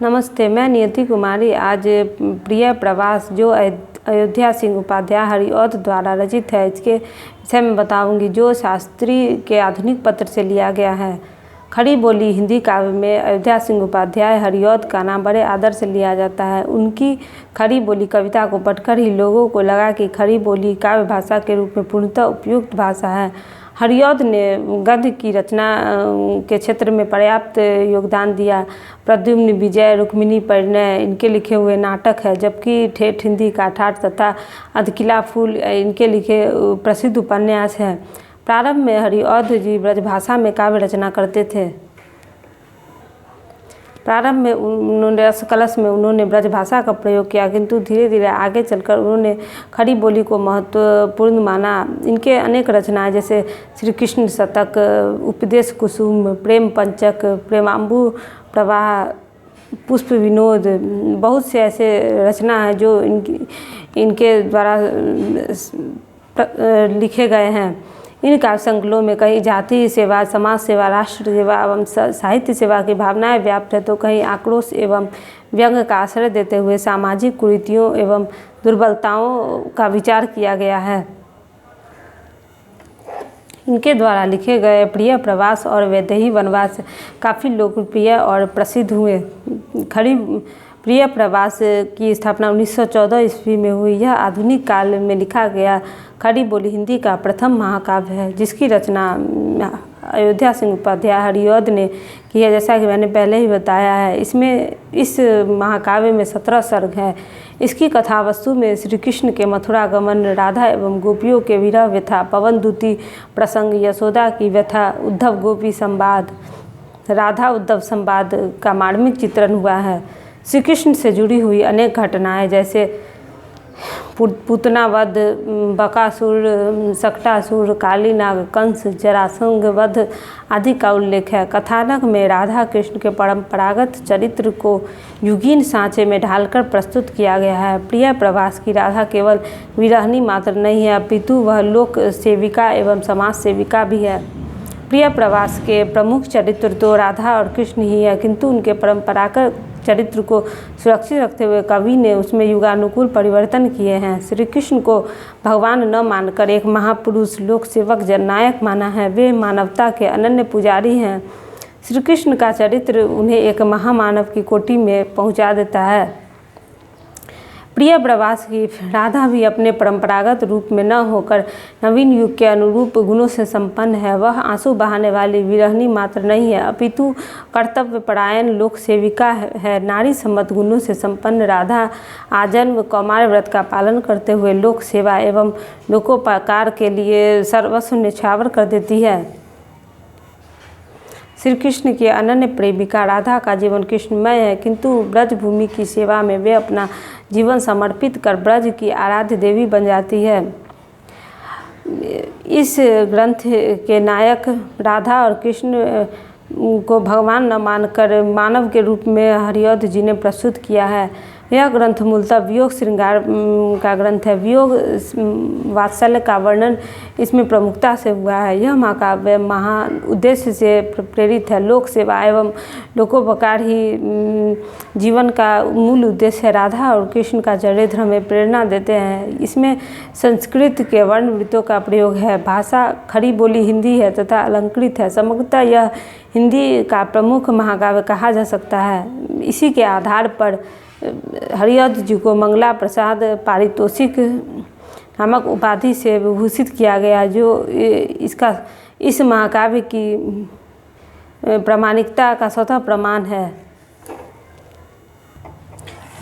नमस्ते, मैं नियति कुमारी आज प्रिय प्रवास जो अयोध्या सिंह उपाध्याय हरिऔध द्वारा रचित है इसके विषय में बताऊंगी, जो शास्त्री के आधुनिक पत्र से लिया गया है। खड़ी बोली हिंदी काव्य में अयोध्या सिंह उपाध्याय हरिऔध का नाम बड़े आदर से लिया जाता है। उनकी खड़ी बोली कविता को पढ़कर ही लोगों को लगा कि खड़ी बोली काव्य भाषा के रूप में पूर्णतः उपयुक्त भाषा है। हरिऔध ने गद्य की रचना के क्षेत्र में पर्याप्त योगदान दिया। प्रद्युम्न विजय, रुक्मिणी परिणय इनके लिखे हुए नाटक है, जबकि ठेठ हिंदी का ठाठ तथा अधकिला फूल इनके लिखे प्रसिद्ध उपन्यास है। प्रारंभ में हरिऔध जी ब्रजभाषा में काव्य रचना करते थे। प्रारंभ में उन्होंने रसकलश में उन्होंने ब्रजभाषा का प्रयोग किया, किंतु धीरे धीरे आगे चलकर उन्होंने खड़ी बोली को महत्वपूर्ण माना। इनके अनेक रचनाएं जैसे श्री कृष्ण शतक, उपदेश कुसुम, प्रेम पंचक, प्रेमांबु प्रवाह, पुष्प विनोद, बहुत से ऐसे रचना हैं जो इनके द्वारा लिखे गए हैं। इन काव्य संकुलों में कहीं जाति सेवा, समाज सेवा, राष्ट्र सेवा एवं साहित्य सेवा की भावनाएं व्याप्त है, तो कहीं आक्रोश एवं व्यंग का आश्रय देते हुए सामाजिक कुरीतियों एवं दुर्बलताओं का विचार किया गया है। इनके द्वारा लिखे गए प्रिय प्रवास और वैदेही वनवास काफ़ी लोकप्रिय और प्रसिद्ध हुए। प्रिय प्रवास की स्थापना 1914 ईस्वी में हुई। यह आधुनिक काल में लिखा गया खड़ी बोली हिंदी का प्रथम महाकाव्य है, जिसकी रचना अयोध्या सिंह उपाध्याय हरिऔध ने की है, जैसा कि मैंने पहले ही बताया है। इस महाकाव्य में 17 सर्ग हैं। इसकी कथा वस्तु में श्री कृष्ण के मथुरा गमन, राधा एवं गोपियों के विरह व्यथा, पवन दूती प्रसंग, यशोदा की व्यथा, उद्धव गोपी संवाद, राधा उद्धव संवाद का मार्मिक चित्रण हुआ है। श्री कृष्ण से जुड़ी हुई अनेक घटनाएं जैसे पूतना वध, बकासुर, सक्टासुर, कालीनाग, कंस, जरासंध वध आदि का उल्लेख है। कथानक में राधा कृष्ण के परंपरागत चरित्र को युगीन सांचे में ढालकर प्रस्तुत किया गया है। प्रिय प्रवास की राधा केवल विरहनी मात्र नहीं है, अपितु वह लोक सेविका एवं समाज सेविका भी है। प्रिय प्रवास के प्रमुख चरित्र तो राधा और कृष्ण ही है, किंतु उनके परंपरागत चरित्र को सुरक्षित रखते हुए कवि ने उसमें युगानुकूल परिवर्तन किए हैं। श्री कृष्ण को भगवान न मानकर एक महापुरुष, लोक सेवक, जननायक माना है। वे मानवता के अनन्य पुजारी हैं। श्री कृष्ण का चरित्र उन्हें एक महामानव की कोटि में पहुंचा देता है। प्रिय प्रवास की राधा भी अपने परंपरागत रूप में न होकर नवीन युग के अनुरूप गुणों से संपन्न है। वह आंसू बहाने वाली विरहनी मात्र नहीं है, अपितु कर्तव्यपरायण लोक सेविका है। नारी सम्मत गुणों से संपन्न राधा आजन्म कौमार व्रत का पालन करते हुए लोक सेवा एवं लोकोपकार के लिए सर्वस्व न्यौछावर कर देती है। श्री कृष्ण की अनन्य प्रेमिका राधा का जीवन कृष्णमय है, किंतु ब्रज भूमि की सेवा में वे अपना जीवन समर्पित कर ब्रज की आराध्य देवी बन जाती है। इस ग्रंथ के नायक राधा और कृष्ण को भगवान न मानकर मानव के रूप में हरिऔध जी ने प्रस्तुत किया है। यह ग्रंथ मूलतः वियोग श्रृंगार का ग्रंथ है। वियोग वात्सल्य का वर्णन इसमें प्रमुखता से हुआ है। यह महाकाव्य महान उद्देश्य से प्रेरित है। लोक सेवा एवं लोकोपकार ही जीवन का मूल उद्देश्य है। राधा और कृष्ण का चरित्र हमें प्रेरणा देते हैं। इसमें संस्कृत के वर्ण वृत्तों का प्रयोग है। भाषा खड़ी बोली हिंदी है तथा अलंकृत है। समग्रतः यह हिंदी का प्रमुख महाकाव्य कहा जा सकता है। इसी के आधार पर हरिऔध जी को मंगला प्रसाद पारितोषिक नामक उपाधि से विभूषित किया गया, जो इस महाकाव्य की प्रामाणिकता का स्वतः प्रमाण है।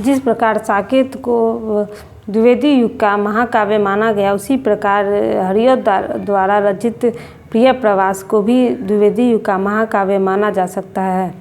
जिस प्रकार साकेत को द्विवेदी युग का महाकाव्य माना गया, उसी प्रकार हरिऔध द्वारा रचित प्रिय प्रवास को भी द्विवेदी युग का महाकाव्य माना जा सकता है।